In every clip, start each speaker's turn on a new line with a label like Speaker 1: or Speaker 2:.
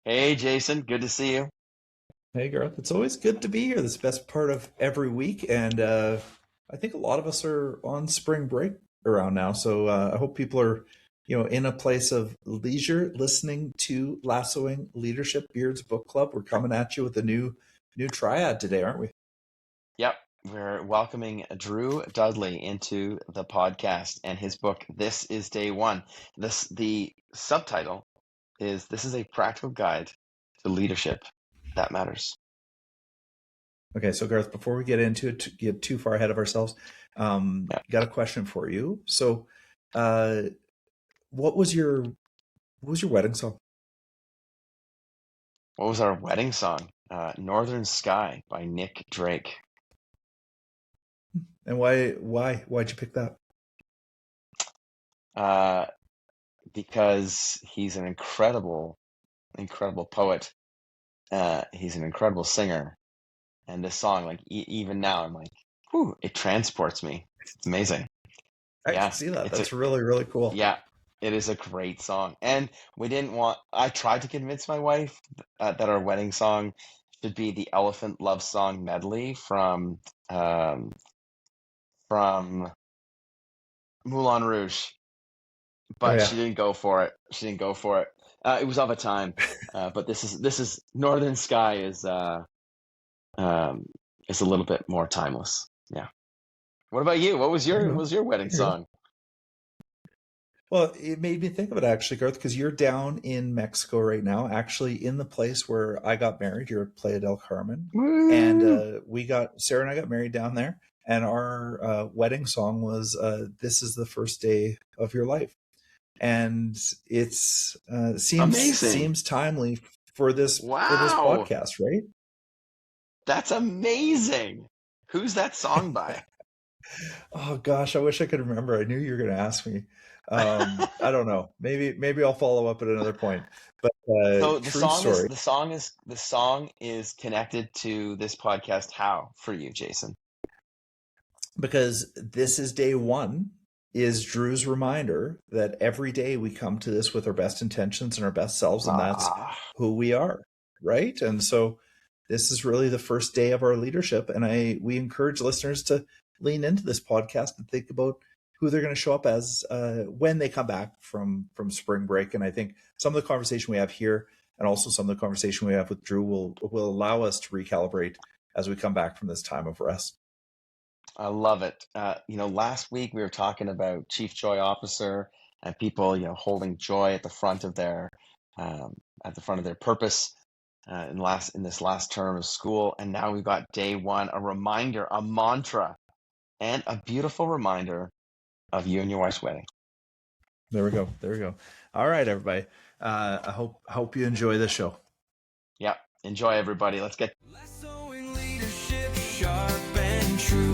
Speaker 1: Hey, Jason, good to see you.
Speaker 2: Hey, Garth. It's always good to be here. This is the best part of every week, and I think a lot of us are on spring break around now. So I hope people are, in a place of leisure, listening to Lassoing Leadership Beards Book Club. We're coming at you with a new triad today, aren't we?
Speaker 1: Yep, we're welcoming Drew Dudley into the podcast and his book, This is Day One. The subtitle is This is a Practical Guide to Leadership That Matters.
Speaker 2: Okay, so Garth, before we get into it, to get too far ahead of ourselves,
Speaker 1: Yeah.
Speaker 2: got a question for you. So, uh, what was your what was your wedding song,
Speaker 1: What was our wedding song? Northern Sky by Nick Drake.
Speaker 2: and why'd you pick that?
Speaker 1: Uh, because he's an incredible poet. He's an incredible singer. And this song, like even now, I'm like, whew, it transports me. It's amazing.
Speaker 2: I can
Speaker 1: Yeah,
Speaker 2: see that.
Speaker 1: it's a
Speaker 2: That's really cool.
Speaker 1: yeah, it is a great song. And we didn't want. I tried to convince my wife that our wedding song should be the Elephant Love Song medley um, from Moulin Rouge,
Speaker 2: Oh
Speaker 1: but
Speaker 2: yeah.
Speaker 1: she didn't go for it. She didn't go for it. It was of a time, but this is Northern Sky um, is a little bit more timeless. Yeah. What about you? What was
Speaker 2: There you
Speaker 1: your what
Speaker 2: go.
Speaker 1: was your wedding
Speaker 2: There you go.
Speaker 1: song?
Speaker 2: Well, it made me think of it actually, Garth, because you're down in Mexico right now, actually in the place where I got married. You're at Playa del Carmen, and
Speaker 1: Woo!
Speaker 2: Sarah and I got married down there, and our wedding song was "This is the first day of your life," and it's
Speaker 1: Amazing.
Speaker 2: seems timely for this
Speaker 1: Wow.
Speaker 2: podcast, right?
Speaker 1: That's amazing. Who's that song by?
Speaker 2: Oh gosh, I wish I could remember. I knew you were going to ask me. I don't know. Maybe I'll follow up at another point. But
Speaker 1: So the
Speaker 2: true
Speaker 1: song is
Speaker 2: story,
Speaker 1: the song is the song is connected to this podcast. How for you, Jason?
Speaker 2: because this is day one, is Drew's reminder that every day we come to this with our best intentions and our best selves, and that's
Speaker 1: Ah,
Speaker 2: who we are, right? And so this is really the first day of our leadership, and we encourage listeners to lean into this podcast and think about who they're going to show up as when they come back from spring break. And I think some of the conversation we have here, and also some of the conversation we have with Drew, will allow us to recalibrate as we come back from this time of rest.
Speaker 1: I love it. Last week we were talking about Chief Joy Officer and people, holding joy um, at the front of their purpose in this last term of school. And now we've got day one, a reminder, a mantra, and a beautiful reminder of you and your wife's wedding.
Speaker 2: There we go. There we go. All right, everybody. I hope you enjoy this show.
Speaker 1: Yeah. Enjoy, everybody. Let's get.
Speaker 3: Lassoing leadership, sharp and true.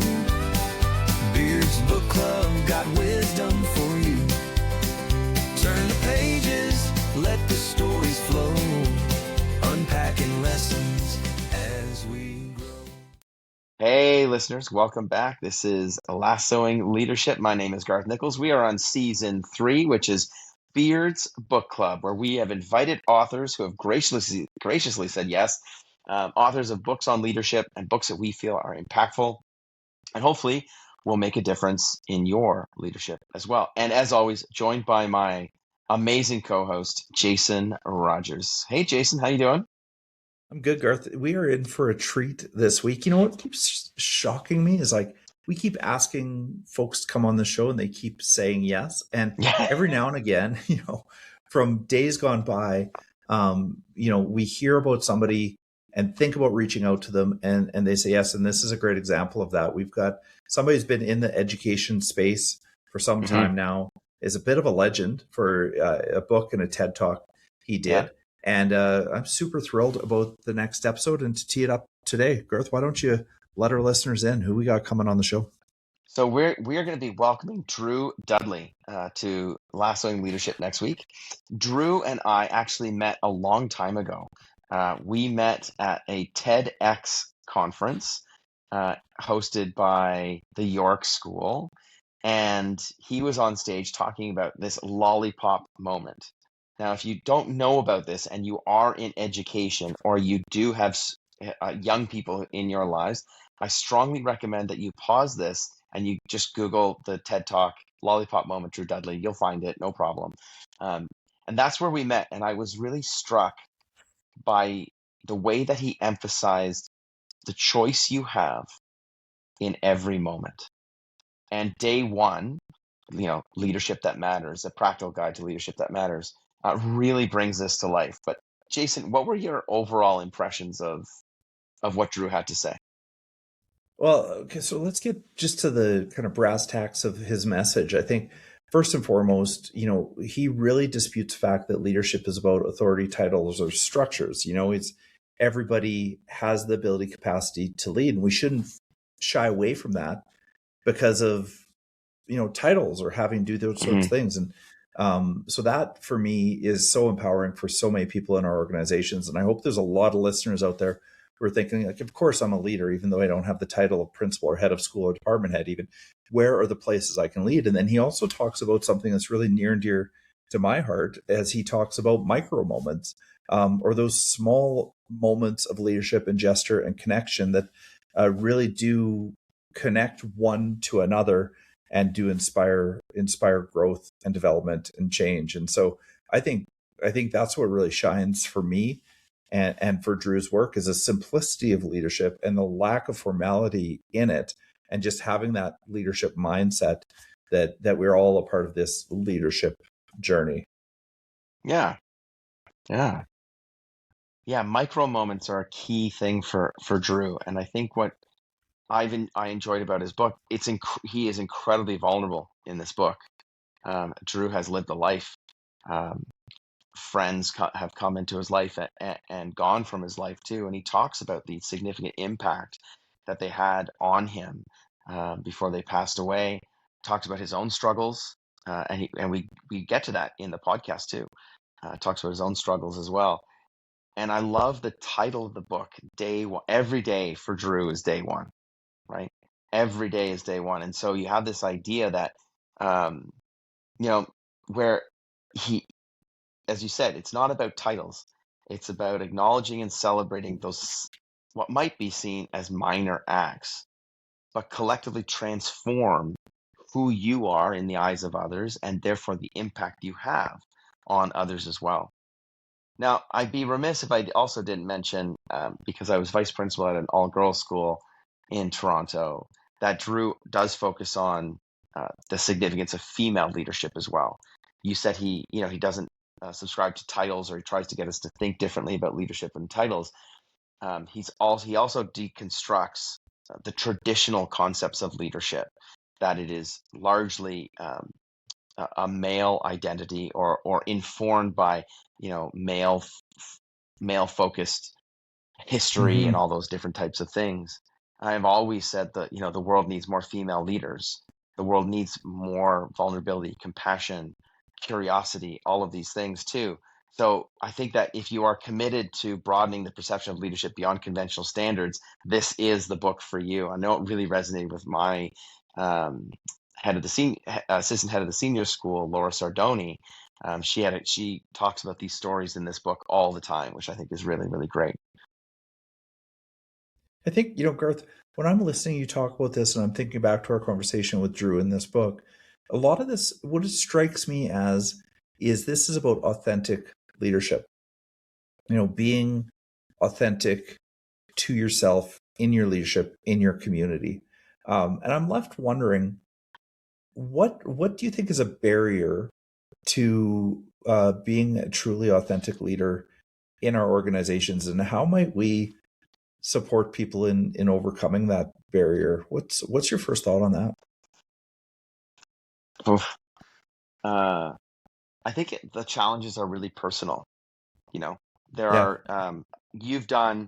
Speaker 3: Beard's Book Club got wisdom for you. Turn the pages, let the stories flow. Unpacking lessons as we grow.
Speaker 1: Hey, listeners, welcome back. This is Lassoing Leadership. My name is Garth Nichols. We are on season 3, which is Beard's Book Club, where we have invited authors who have graciously said yes, authors of books on leadership and books that we feel are impactful, and hopefully will make a difference in your leadership as well. And as always, joined by my amazing co-host, Jason Rogers. Hey, Jason, how you doing?
Speaker 2: I'm good, Garth. We are in for a treat this week. You know what keeps shocking me is like we keep asking folks to come on the show and they keep saying yes. And every now and again, from days gone by, we hear about somebody and think about reaching out to them and they say yes. And this is a great example of that. We've got somebody who's been in the education space for some
Speaker 1: hmm
Speaker 2: time now, is a bit of a legend for a book and a TED talk he
Speaker 1: Yeah.
Speaker 2: did. And I'm super thrilled about the next episode and to tee it up today. Garth, why don't you let our listeners in? Who we got coming on the show?
Speaker 1: So we are going to be welcoming Drew Dudley to Lassoing Leadership next week. Drew and I actually met a long time ago. We met at a TEDx conference hosted by the York School, and he was on stage talking about this lollipop moment. Now, if you don't know about this and you are in education, or you do have young people in your lives, I strongly recommend that you pause this and you just Google the TED Talk Lollipop Moment Drew Dudley. You'll find it, no problem. Um, and that's where we met. And I was really struck by the way that he emphasized the choice you have in every moment. And day one, Leadership That Matters, a practical guide to leadership that matters, really brings this to life. But Jason, what were your overall impressions of what Drew had to say?
Speaker 2: Well, okay, so let's get just to the kind of brass tacks of his message. I think first and foremost, he really disputes the fact that leadership is about authority, titles, or structures. It's everybody has the ability, capacity to lead, and we shouldn't shy away from that because of titles or having to do those sorts of things. And so that for me is so empowering for so many people in our organizations. And I hope there's a lot of listeners out there who are thinking, like, of course I'm a leader, even though I don't have the title of principal or head of school or department head. Even where are the places I can lead? And then he also talks about something that's really near and dear to my heart, as he talks about micro moments, or those small moments of leadership and gesture and connection that really do connect one to another and do inspire growth and development and change. And so I think that's what really shines for me and for Drew's work, is a simplicity of leadership and the lack of formality in it, and just having that leadership mindset that we're all a part of this leadership journey.
Speaker 1: Yeah. Micro moments are a key thing for Drew, and I think what I enjoyed about his book, he is incredibly vulnerable in this book. Drew has lived a life. Friends have come into his life and gone from his life too, and he talks about the significant impact that they had on him before they passed away. Talks about his own struggles, and we get to that in the podcast too. Talks about his own struggles as well. And I love the title of the book, Day One. Every day for Drew is day one, right? Every day is day one. And so you have this idea that, where he, as you said, it's not about titles. It's about acknowledging and celebrating those, what might be seen as minor acts, but collectively transform who you are in the eyes of others, and therefore the impact you have on others as well. Now, I'd be remiss if I also didn't mention, because I was vice principal at an all-girls school in Toronto, that Drew does focus on the significance of female leadership as well. You said he doesn't subscribe to titles, or he tries to get us to think differently about leadership and titles. He also deconstructs the traditional concepts of leadership, that it is largely a male identity, or informed by male focused history and all those different types of things. I have always said that the world needs more female leaders. The world needs more vulnerability, compassion, curiosity, all of these things too. So I think that if you are committed to broadening the perception of leadership beyond conventional standards, this is the book for you. I know it really resonated with my assistant head of the senior school, Laura Sardoni. She talks about these stories in this book all the time, which I think is really, really great.
Speaker 2: I think, Garth, when I'm listening you talk about this, and I'm thinking back to our conversation with Drew in this book, a lot of this, what it strikes me as, is this is about authentic leadership. Being authentic to yourself in your leadership, in your community. And I'm left wondering, what do you think is a barrier to being a truly authentic leader in our organizations, and how might we support people in overcoming that barrier? What's your first thought on that?
Speaker 1: I think the challenges are really personal. There are you've done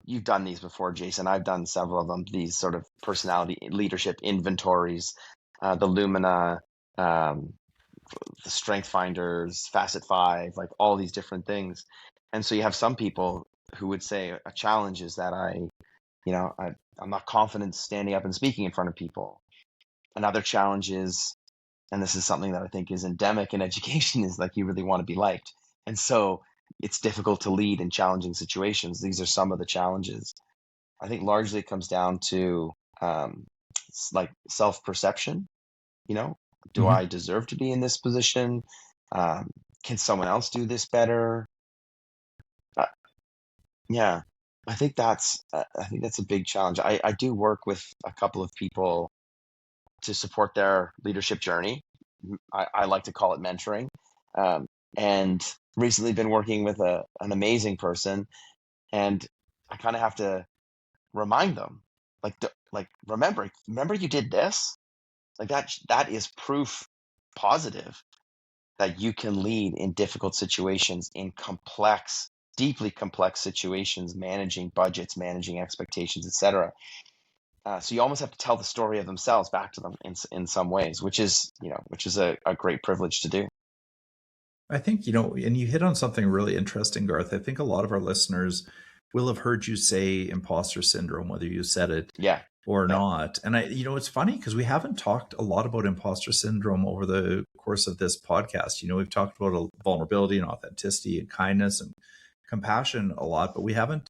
Speaker 1: these before, Jason. I've done several of them. These sort of personality leadership inventories, the Lumina, the Strength Finders, Facet 5, like all these different things. And so you have some people who would say a challenge is that I'm not confident standing up and speaking in front of people. Another challenge is, and this is something that I think is endemic in education, is like you really want to be liked. And so it's difficult to lead in challenging situations. These are some of the challenges. I think largely it comes down to like self-perception. Do
Speaker 2: Mhm.
Speaker 1: I deserve to be in this position? Um, can someone else do this better? Uh, yeah, I think that's a big challenge. I do work with a couple of people to support their leadership journey. I like to call it mentoring. Um, and recently been working with an amazing person, and I kind of have to remind them, like remember you did this, like that is proof positive that you can lead in difficult situations, in complex, deeply complex situations, managing budgets, managing expectations, etc. So you almost have to tell the story of themselves back to them in some ways, which is a great privilege to do.
Speaker 2: I think, and you hit on something really interesting, Garth. I think a lot of our listeners will have heard you say imposter syndrome, whether you said it
Speaker 1: Yeah,
Speaker 2: or
Speaker 1: yeah,
Speaker 2: not. And it's funny because we haven't talked a lot about imposter syndrome over the course of this podcast. We've talked about vulnerability and authenticity and kindness and compassion a lot, but we haven't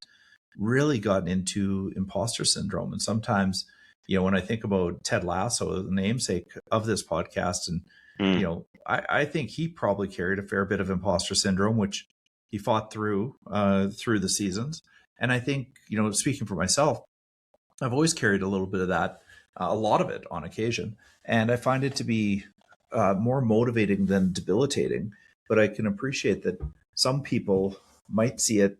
Speaker 2: really gotten into imposter syndrome. And sometimes, when I think about Ted Lasso, the namesake of this podcast, and
Speaker 1: mm,
Speaker 2: I think he probably carried a fair bit of imposter syndrome, which he fought through the seasons. And I think, speaking for myself, I've always carried a little bit of that, a lot of it on occasion. And I find it to be more motivating than debilitating. But I can appreciate that some people might see it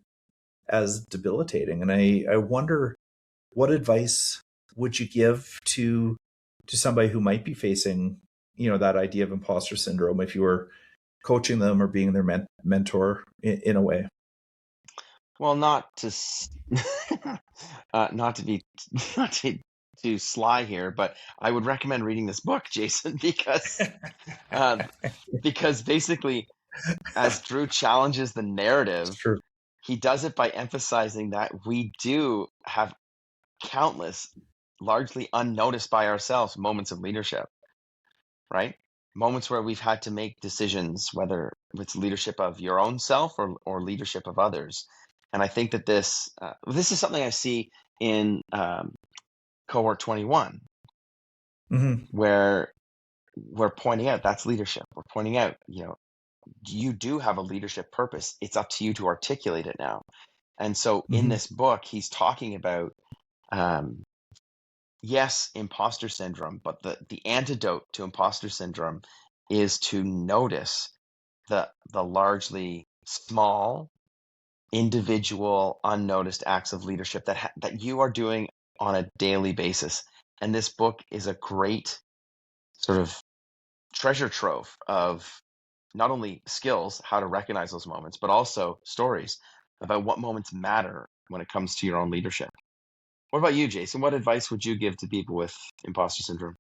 Speaker 2: as debilitating. And I wonder, what advice would you give to somebody who might be facing, that idea of imposter syndrome, if you were coaching them or being their mentor in a way?
Speaker 1: well, not to be not to be too sly here, but I would recommend reading this book, Jason, um, because basically, as Drew challenges the
Speaker 2: It's
Speaker 1: narrative,
Speaker 2: true.
Speaker 1: he does it by emphasizing that we do have countless, largely unnoticed by ourselves, moments of leadership, right? Moments where we've had to make decisions, whether it's leadership of your own self or leadership of others. And I think that this is something I see in cohort 21,
Speaker 2: Hmm.
Speaker 1: where we're pointing out that's leadership. We're pointing out, you do have a leadership purpose. It's up to you to articulate it now. And so in
Speaker 2: Hmm.
Speaker 1: this book, he's talking about, um, yes, imposter syndrome, but the antidote to imposter syndrome is to notice the largely small, individual, unnoticed acts of leadership that you are doing on a daily basis. And this book is a great sort of treasure trove of not only skills, how to recognize those moments, but also stories about what moments matter when it comes to your own leadership. What about you, Jason? What advice would you give to people with imposter syndrome?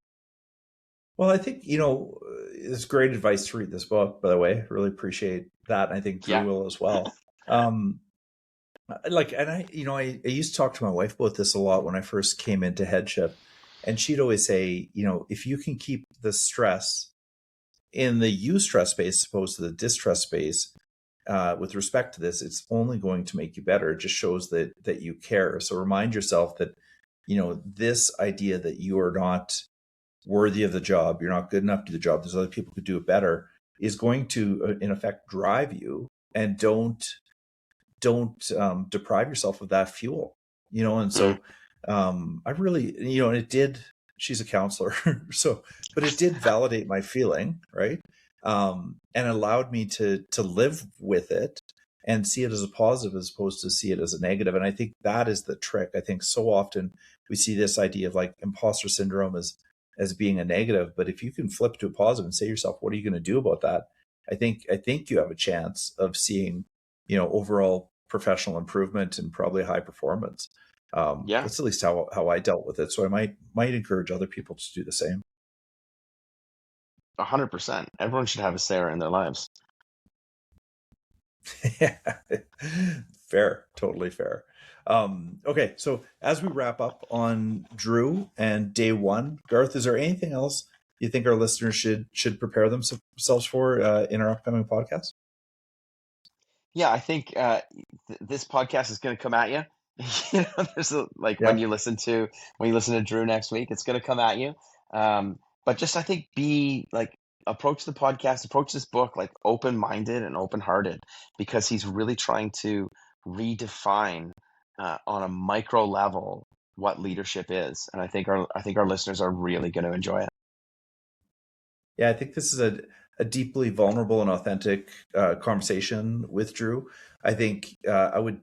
Speaker 2: Well, I think, it's great advice to read this book, by the way. Really appreciate that. And I think Drew
Speaker 1: Yeah.
Speaker 2: will as well. Um, and I used to talk to my wife about this a lot when I first came into headship. And she'd always say, if you can keep the stress in the eustress space as opposed to the distress space, with respect to this, it's only going to make you better. It just shows that you care. So remind yourself that, this idea that you are not worthy of the job, you're not good enough to do the job, there's other people who do it better, is going to, in effect, drive you. And don't deprive yourself of that fuel. And
Speaker 1: Mm,
Speaker 2: so I really, and it did. She's a counselor, so, but it did validate my feeling, right? And allowed me to live with it and see it as a positive as opposed to see it as a negative. And I think that is the trick. I think so often we see this idea of like imposter syndrome as being a negative, but if you can flip to a positive and say to yourself, what are you going to do about that? I think you have a chance of seeing, overall professional improvement and probably high performance.
Speaker 1: yeah,
Speaker 2: That's at least how I dealt with it. So I might encourage other people to do the same.
Speaker 1: 100%. Everyone should have a Sarah in their lives.
Speaker 2: Yeah, fair, totally fair. Okay, so as we wrap up on Drew and day one, Garth, is there anything else you think our listeners should prepare themselves for in our upcoming podcast?
Speaker 1: Yeah, I think this podcast is going to come at you. There's like
Speaker 2: Yeah.
Speaker 1: when you listen to Drew next week, it's going to come at you. But just I think be like approach the podcast, approach this book like open-minded and open-hearted, because he's really trying to redefine on a micro level what leadership is, and I think our listeners are really going to enjoy it.
Speaker 2: Yeah, I think this is a deeply vulnerable and authentic conversation with Drew. I think I would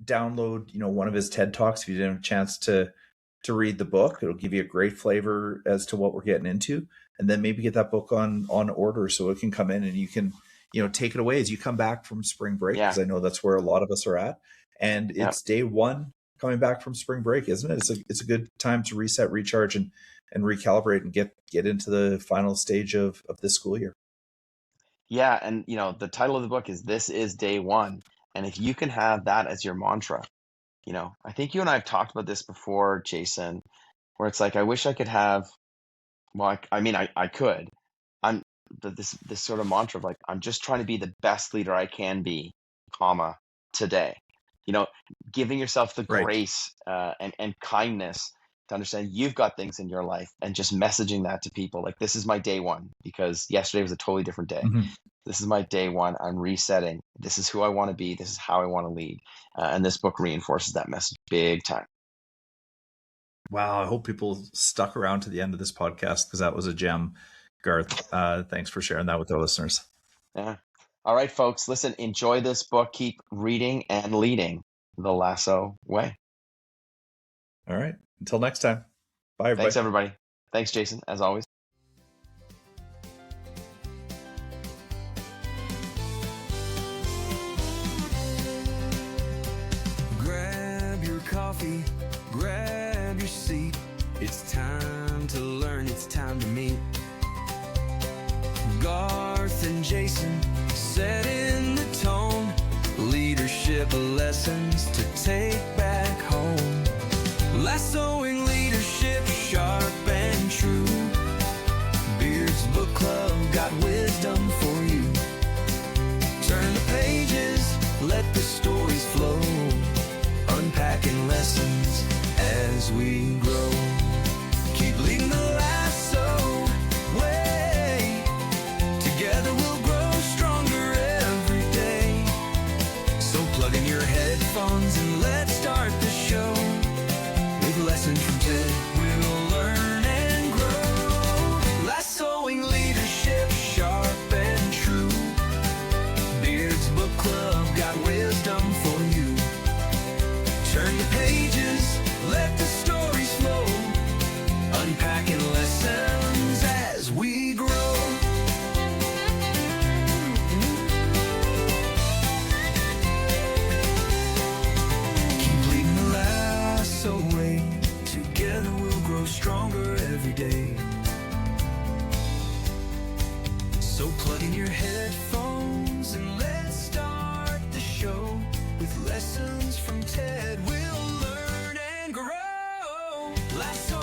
Speaker 2: download, one of his TED Talks if you didn't have a chance to read the book. It'll give you a great flavor as to what we're getting into, and then maybe get that book on order so it can come in and you can, take it away as you come back from spring break,
Speaker 1: Yeah.
Speaker 2: because I know that's where a lot of us are at. And it's day one coming back from spring break, isn't it? It's a good time to reset, recharge, and recalibrate and get into the final stage of this school year.
Speaker 1: Yeah, and the title of the book is This is Day One. And if you can have that as your mantra, I think you and I have talked about this before, Jason, where it's like, I wish I could have, well, I could. This sort of mantra of like, I'm just trying to be the best leader I can be, today. Giving yourself the
Speaker 2: Right.
Speaker 1: grace and kindness to understand you've got things in your life, and just messaging that to people like, this is my day one, because yesterday was a totally different day.
Speaker 2: Mm-hmm.
Speaker 1: This is my day one. I'm resetting. This is who I want to be. This is how I want to lead. And this book reinforces that message big time.
Speaker 2: Wow. I hope people stuck around to the end of this podcast, because that was a gem. Garth, thanks for sharing that with our listeners.
Speaker 1: Yeah. All right, folks, listen, enjoy this book. Keep reading and leading the Lasso way.
Speaker 2: All right. Until next time. Bye, everybody.
Speaker 1: Thanks, everybody. Thanks, Jason, as always.
Speaker 3: Grab your coffee, grab your seat. It's time to learn, it's time to meet. Garth and Jason setting the tone. Leadership lessons to take back home. Lassoing leadership, sharp and true. Beard's Book Club got wisdom for you. Turn the pages, let the stories flow. Unpacking lessons as we grow. Keep leading the lasso way. Together we'll grow stronger every day. So plug in your headphones and let's start the show. With lessons from Ted, we'll learn and grow. Lassoing leadership, sharp and true. Beard's Book Club got wisdom for you. Turn the pages, let the stories flow. Unpacking lessons as we grow. Keep leading the lasso way. Together we'll grow stronger every day. So plug in your headphones and let's start the show. With lessons from Ted, we'll learn and grow. Lasso